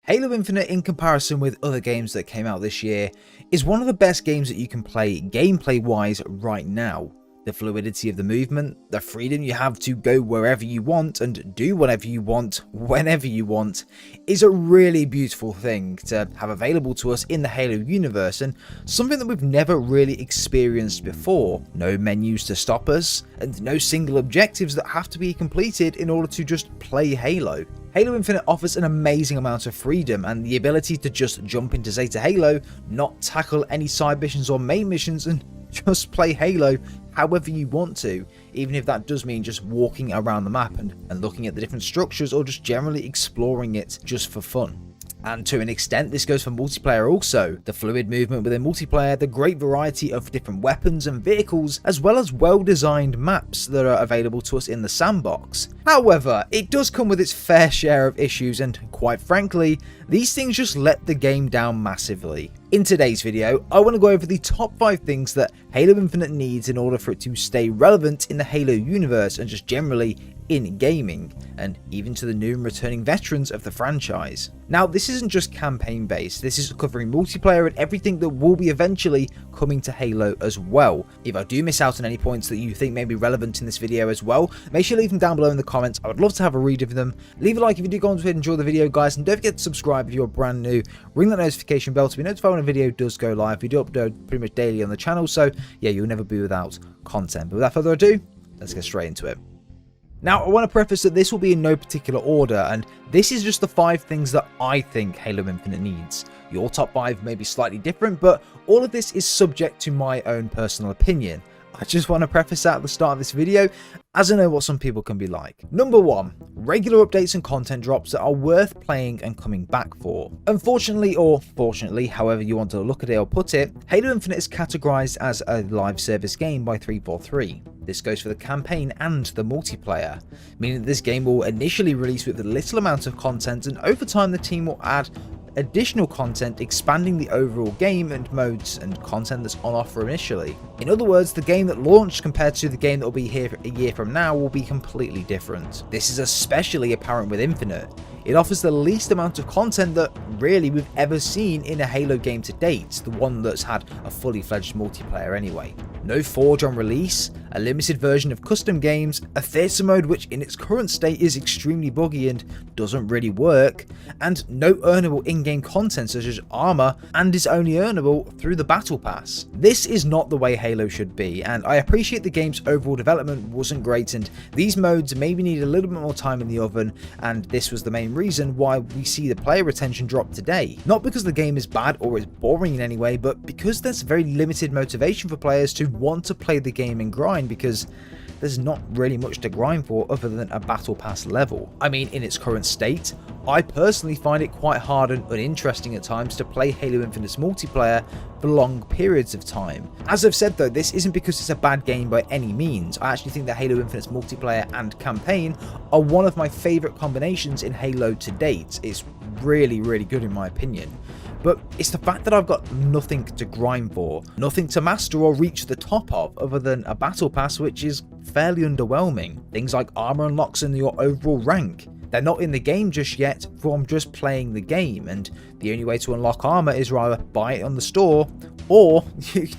Halo Infinite, in comparison with other games that came out this year, is one of the best games that you can play gameplay wise right now. The fluidity of the movement, the freedom you have to go wherever you want and do whatever you want, whenever you want, is a really beautiful thing to have available to us in the Halo universe, and something that we've never really experienced before. No menus to stop us, and no single objectives that have to be completed in order to just play Halo. Halo Infinite offers an amazing amount of freedom and the ability to just jump into Zeta Halo, not tackle any side missions or main missions, and just play Halo however you want to, even if that does mean just walking around the map and looking at the different structures, or just generally exploring it just for fun. And to an extent, this goes for multiplayer also. The fluid movement within multiplayer, the great variety of different weapons and vehicles, as well as well-designed maps that are available to us in the sandbox. However, it does come with its fair share of issues, and quite frankly, these things just let the game down massively. In today's video, I want to go over the top 5 things that Halo Infinite needs in order for it to stay relevant in the Halo universe and just generally in gaming, and even to the new and returning veterans of the franchise. Now, this isn't just campaign based, this is covering multiplayer and everything that will be eventually coming to Halo as well. If I do miss out on any points that you think may be relevant in this video as well, make sure you leave them down below in the comments. I would love to have a read of them. Leave a like if you do go on to enjoy the video, guys, and don't forget to subscribe if you're brand new. Ring that notification bell to be notified when a video does go live. We do upload pretty much daily on the channel, so yeah, you'll never be without content. But without further ado, let's get straight into it. Now, I want to preface that this will be in no particular order, and this is just the 5 things that I think Halo Infinite needs. Your top 5 may be slightly different, but all of this is subject to my own personal opinion. I just want to preface that at the start of this video, as I know what some people can be like. Number 1, regular updates and content drops that are worth playing and coming back for. Unfortunately, or fortunately, however you want to look at it or put it, Halo Infinite is categorized as a live service game by 343. This goes for the campaign and the multiplayer, meaning that this game will initially release with a little amount of content, and over time the team will add additional content, expanding the overall game and modes and content that's on offer initially. In other words, the game that launched compared to the game that will be here a year from now will be completely different. This is especially apparent with Infinite. It offers the least amount of content that really we've ever seen in a Halo game to date, the one that's had a fully fledged multiplayer anyway. No Forge on release, a limited version of custom games, a theatre mode which in its current state is extremely buggy and doesn't really work, and no earnable in-game content such as armor, and is only earnable through the battle pass. This is not the way Halo should be, and I appreciate the game's overall development wasn't great, and these modes maybe need a little bit more time in the oven, and this was the main reason why we see the player retention drop today. Not because the game is bad or is boring in any way, but because there's very limited motivation for players to want to play the game and grind, because there's not really much to grind for other than a battle pass level. I mean, in its current state, I personally find it quite hard and uninteresting at times to play Halo Infinite's multiplayer for long periods of time. As I've said though, this isn't because it's a bad game by any means. I actually think that Halo Infinite's multiplayer and campaign are one of my favourite combinations in Halo to date. It's really, really good in my opinion. But it's the fact that I've got nothing to grind for, nothing to master or reach the top of other than a battle pass, which is fairly underwhelming. Things like armor unlocks and your overall rank. They're not in the game just yet from just playing the game, and the only way to unlock armor is rather buy it on the store or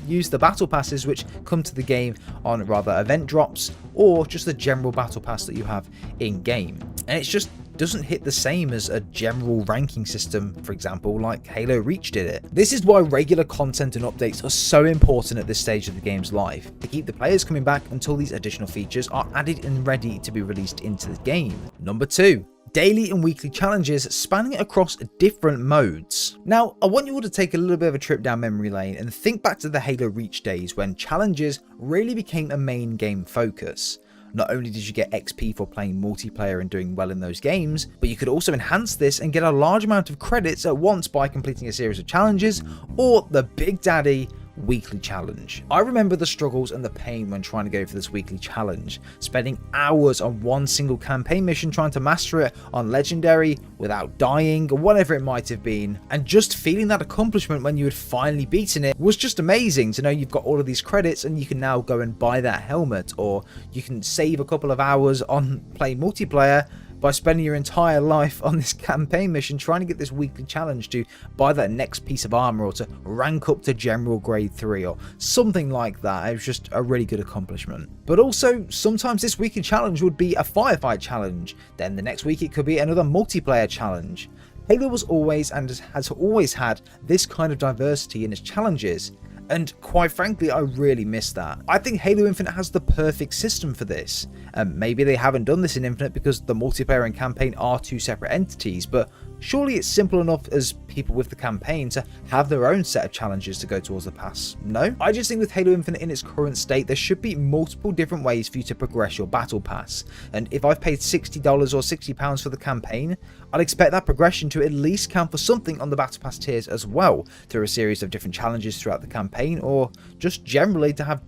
use the battle passes which come to the game on rather event drops or just the general battle pass that you have in game. And it's just doesn't hit the same as a general ranking system, for example, like Halo Reach did it. This is why regular content and updates are so important at this stage of the game's life, to keep the players coming back until these additional features are added and ready to be released into the game. Number 2. Daily and weekly challenges spanning across different modes. Now, I want you all to take a little bit of a trip down memory lane and think back to the Halo Reach days when challenges really became a main game focus. Not only did you get XP for playing multiplayer and doing well in those games, but you could also enhance this and get a large amount of credits at once by completing a series of challenges or the Big Daddy weekly challenge. I remember the struggles and the pain when trying to go for this weekly challenge, spending hours on one single campaign mission trying to master it on legendary without dying or whatever it might have been, and just feeling that accomplishment when you had finally beaten it was just amazing to know you've got all of these credits and you can now go and buy that helmet, or you can save a couple of hours on playing multiplayer by spending your entire life on this campaign mission trying to get this weekly challenge to buy that next piece of armor or to rank up to general grade 3 or something like that. It was just a really good accomplishment. But also, sometimes this weekly challenge would be a firefight challenge, then the next week it could be another multiplayer challenge. Halo was always and has always had this kind of diversity in its challenges, and quite frankly I really miss that. I think Halo Infinite has the perfect system for this. Maybe they haven't done this in Infinite because the multiplayer and campaign are two separate entities, but surely it's simple enough as people with the campaign to have their own set of challenges to go towards the pass, no? I just think with Halo Infinite in its current state, there should be multiple different ways for you to progress your battle pass, and if I've paid $60 or £60 for the campaign, I'd expect that progression to at least count for something on the battle pass tiers as well, through a series of different challenges throughout the campaign, or just generally to have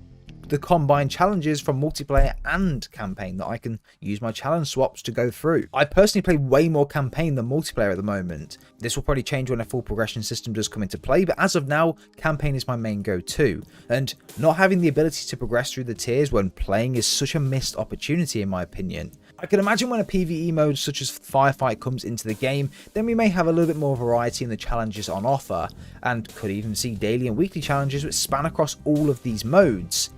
the combined challenges from multiplayer and campaign that I can use my challenge swaps to go through. I personally play way more campaign than multiplayer at the moment. This will probably change when a full progression system does come into play, but as of now, campaign is my main go-to, and not having the ability to progress through the tiers when playing is such a missed opportunity in my opinion. I can imagine when a PvE mode such as Firefight comes into the game, then we may have a little bit more variety in the challenges on offer, and could even see daily and weekly challenges which span across all of these modes.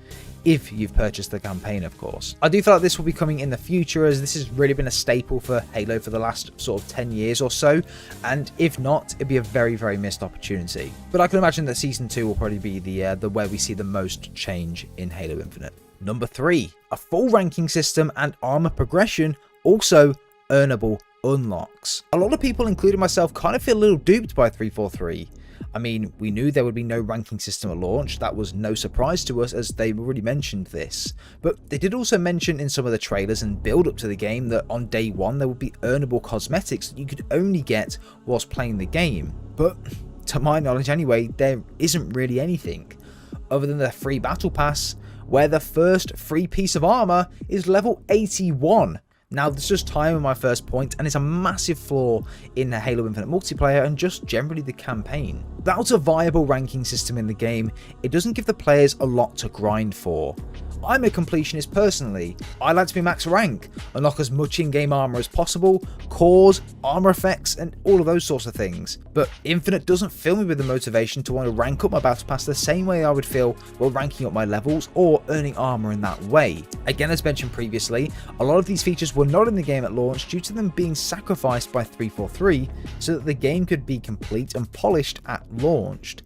If you've purchased the campaign, of course. I do feel like this will be coming in the future, as this has really been a staple for Halo for the last sort of 10 years or so, and if not, it'd be a very, very missed opportunity. But I can imagine that Season 2 will probably be the where we see the most change in Halo Infinite. Number 3, a full ranking system and armor progression, also earnable unlocks. A lot of people, including myself, kind of feel a little duped by 343. I mean, we knew there would be no ranking system at launch, that was no surprise to us as they already mentioned this, but they did also mention in some of the trailers and build up to the game that on day one there would be earnable cosmetics that you could only get whilst playing the game, but to my knowledge anyway, there isn't really anything, other than the free battle pass, where the first free piece of armor is level 81. Now, this just time with my first point, and it's a massive flaw in the Halo Infinite multiplayer and just generally the campaign. Without a viable ranking system in the game, it doesn't give the players a lot to grind for. I'm a completionist personally. I like to be max rank, unlock as much in-game armor as possible, cores, armor effects, and all of those sorts of things. But Infinite doesn't fill me with the motivation to want to rank up my battle pass the same way I would feel while ranking up my levels or earning armor in that way. Again, as mentioned previously, a lot of these features were not in the game at launch due to them being sacrificed by 343 so that the game could be complete and polished at launch.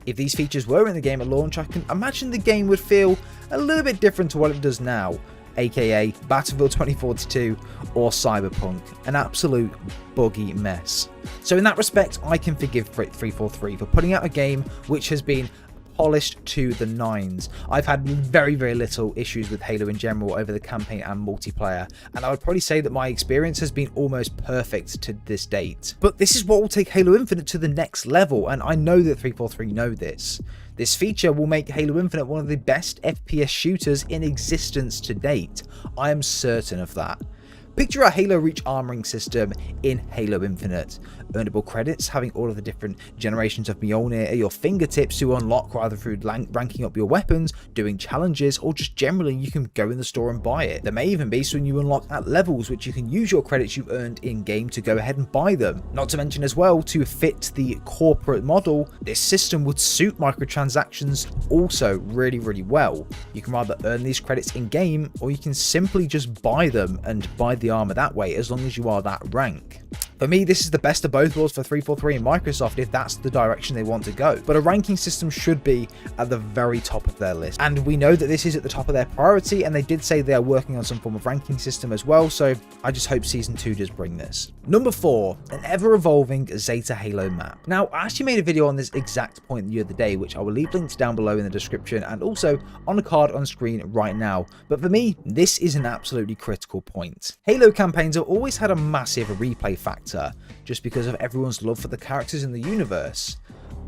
If these features were in the game at launch, I can imagine the game would feel a little bit different to what it does now, aka Battlefield 2042 or Cyberpunk, an absolute buggy mess. So in that respect, I can forgive 343 for putting out a game which has been polished to the nines. I've had very, very little issues with Halo in general over the campaign and multiplayer, and I would probably say that my experience has been almost perfect to this date. But this is what will take Halo Infinite to the next level, and I know that 343 know this. This feature will make Halo Infinite one of the best FPS shooters in existence to date. I am certain of that. Picture a Halo Reach armoring system in Halo Infinite. Earnable credits, having all of the different generations of Mjolnir at your fingertips to unlock either through ranking up your weapons, doing challenges, or just generally you can go in the store and buy it. There may even be some you unlock at levels which you can use your credits you've earned in-game to go ahead and buy them. Not to mention as well, to fit the corporate model, this system would suit microtransactions also really, really well. You can either earn these credits in-game, or you can simply just buy them and buy the armor that way, as long as you are that rank. For me, this is the best of both worlds for 343 and Microsoft if that's the direction they want to go. But a ranking system should be at the very top of their list. And we know that this is at the top of their priority, and they did say they are working on some form of ranking system as well, so I just hope Season 2 does bring this. Number 4, an ever-evolving Zeta Halo map. Now, I actually made a video on this exact point the other day, which I will leave linked down below in the description and also on the card on screen right now. But for me, this is an absolutely critical point. Halo campaigns have always had a massive replay factor, just because of everyone's love for the characters in the universe.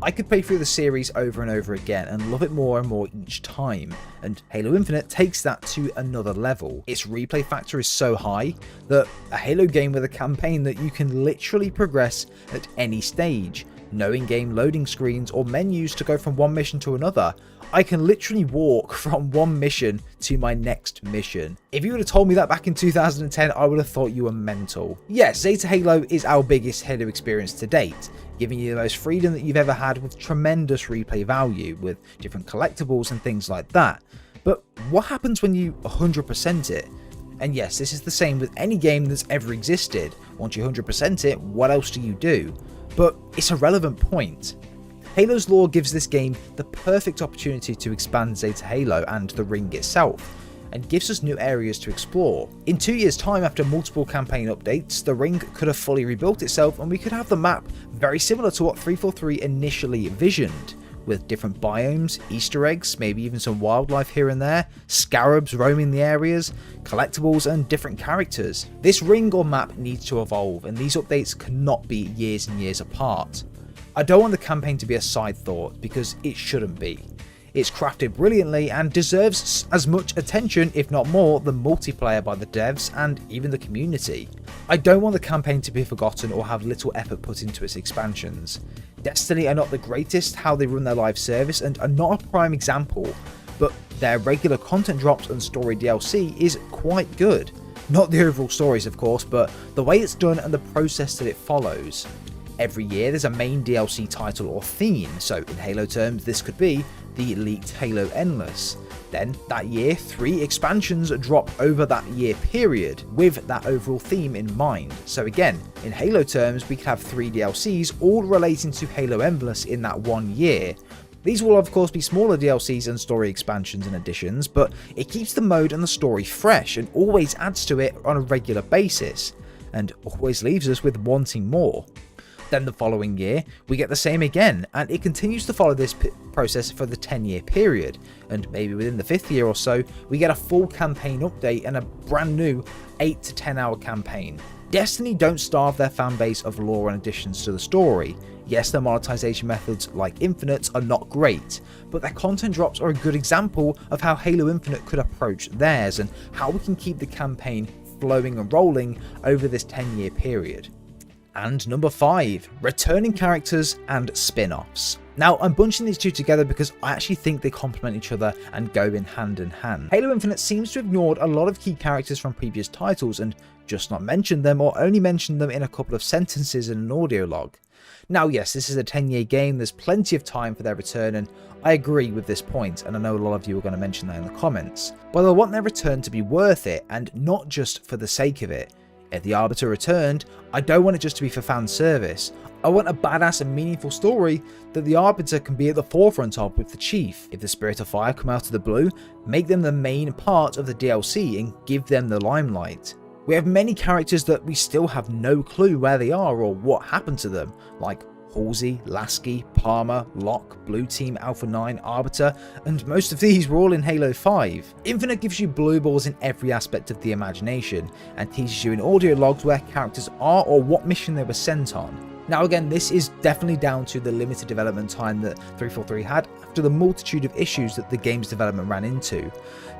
I could play through the series over and over again and love it more and more each time, and Halo Infinite takes that to another level. Its replay factor is so high that a Halo game with a campaign that you can literally progress at any stage, no in-game loading screens or menus to go from one mission to another. I can literally walk from one mission to my next mission. If you would have told me that back in 2010, I would have thought you were mental. Yes, Zeta Halo is our biggest Halo experience to date, giving you the most freedom that you've ever had with tremendous replay value, with different collectibles and things like that. But what happens when you 100% it? And yes, this is the same with any game that's ever existed. Once you 100% it, what else do you do? But it's a relevant point. Halo's lore gives this game the perfect opportunity to expand Zeta Halo and the ring itself, and gives us new areas to explore. In 2 years' time, after multiple campaign updates, the ring could have fully rebuilt itself and we could have the map very similar to what 343 initially visioned, with different biomes, Easter eggs, maybe even some wildlife here and there, scarabs roaming the areas, collectibles and different characters. This ring or map needs to evolve, and these updates cannot be years and years apart. I don't want the campaign to be a side thought, because it shouldn't be. It's crafted brilliantly and deserves as much attention, if not more, than multiplayer by the devs and even the community. I don't want the campaign to be forgotten or have little effort put into its expansions. Destiny are not the greatest how they run their live service and are not a prime example, but their regular content drops and story DLC is quite good. Not the overall stories of course, but the way it's done and the process that it follows. Every year there's a main DLC title or theme, so in Halo terms this could be the leaked Halo Endless. Then that year 3 expansions drop over that year period with that overall theme in mind. So again, in Halo terms we could have 3 DLCs all relating to Halo Endless in that 1 year. These will of course be smaller DLCs and story expansions and additions, but it keeps the mode and the story fresh and always adds to it on a regular basis, and always leaves us with wanting more. Then the following year, we get the same again, and it continues to follow this process for the 10-year period, and maybe within the 5th year or so, we get a full campaign update and a brand new 8 to 10 hour campaign. Destiny don't starve their fanbase of lore and additions to the story. Yes, their monetization methods, like Infinite's, are not great, but their content drops are a good example of how Halo Infinite could approach theirs, and how we can keep the campaign flowing and rolling over this 10-year period. And number 5, returning characters and spin-offs. Now, I'm bunching these two together because I actually think they complement each other and go in hand. Halo Infinite seems to have ignored a lot of key characters from previous titles and just not mentioned them, or only mentioned them in a couple of sentences in an audio log. Now yes, this is a 10-year game, there's plenty of time for their return, and I agree with this point, and I know a lot of you are going to mention that in the comments. But I want their return to be worth it, and not just for the sake of it. If the Arbiter returned, I don't want it just to be for fan service. I want a badass and meaningful story that the Arbiter can be at the forefront of with the Chief. If the Spirit of Fire come out of the blue, make them the main part of the DLC and give them the limelight. We have many characters that we still have no clue where they are or what happened to them, like Halsey, Lasky, Palmer, Locke, Blue Team, Alpha 9, Arbiter, and most of these were all in Halo 5. Infinite gives you blue balls in every aspect of the imagination, and teaches you in audio logs where characters are or what mission they were sent on. Now again, this is definitely down to the limited development time that 343 had after the multitude of issues that the game's development ran into.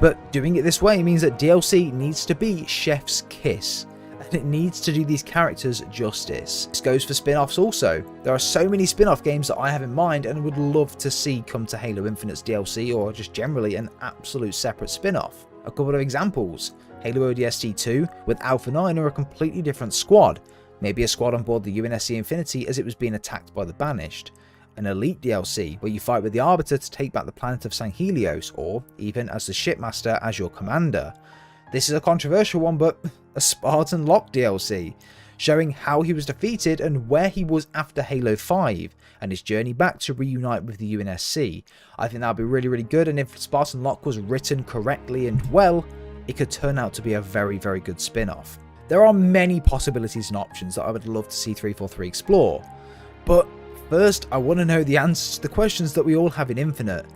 But doing it this way means that DLC needs to be chef's kiss, and it needs to do these characters justice. This goes for spin-offs also. There are so many spin-off games that I have in mind and would love to see come to Halo Infinite's DLC, or just generally an absolute separate spin-off. A couple of examples: Halo ODST 2 with Alpha 9 are a completely different squad. Maybe a squad on board the UNSC Infinity as it was being attacked by the Banished. An Elite DLC where you fight with the Arbiter to take back the planet of San Helios, or even as the Shipmaster as your commander. This is a controversial one, but a Spartan Locke DLC, showing how he was defeated and where he was after Halo 5, and his journey back to reunite with the UNSC. I think that would be really good, and if Spartan Locke was written correctly and well, it could turn out to be a very good spin-off. There are many possibilities and options that I would love to see 343 explore, but first I want to know the answers to the questions that we all have in Infinite,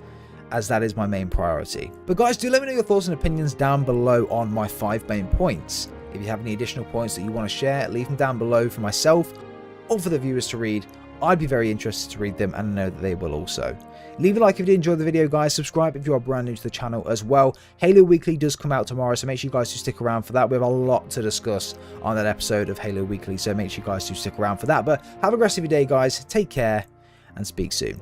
as that is my main priority. But guys, do let me know your thoughts and opinions down below on my 5 main points. If you have any additional points that you want to share, leave them down below for myself or for the viewers to read I'd be very interested to read them, and I know that they will also. Leave a like if you did enjoy the video, guys. Subscribe if you are brand new to the channel as well. Halo Weekly does come out tomorrow, so make sure you guys do stick around for that. We have a lot to discuss on that episode of Halo Weekly, so make sure you guys do stick around for that. But have a great rest of your day, guys. Take care, and speak soon.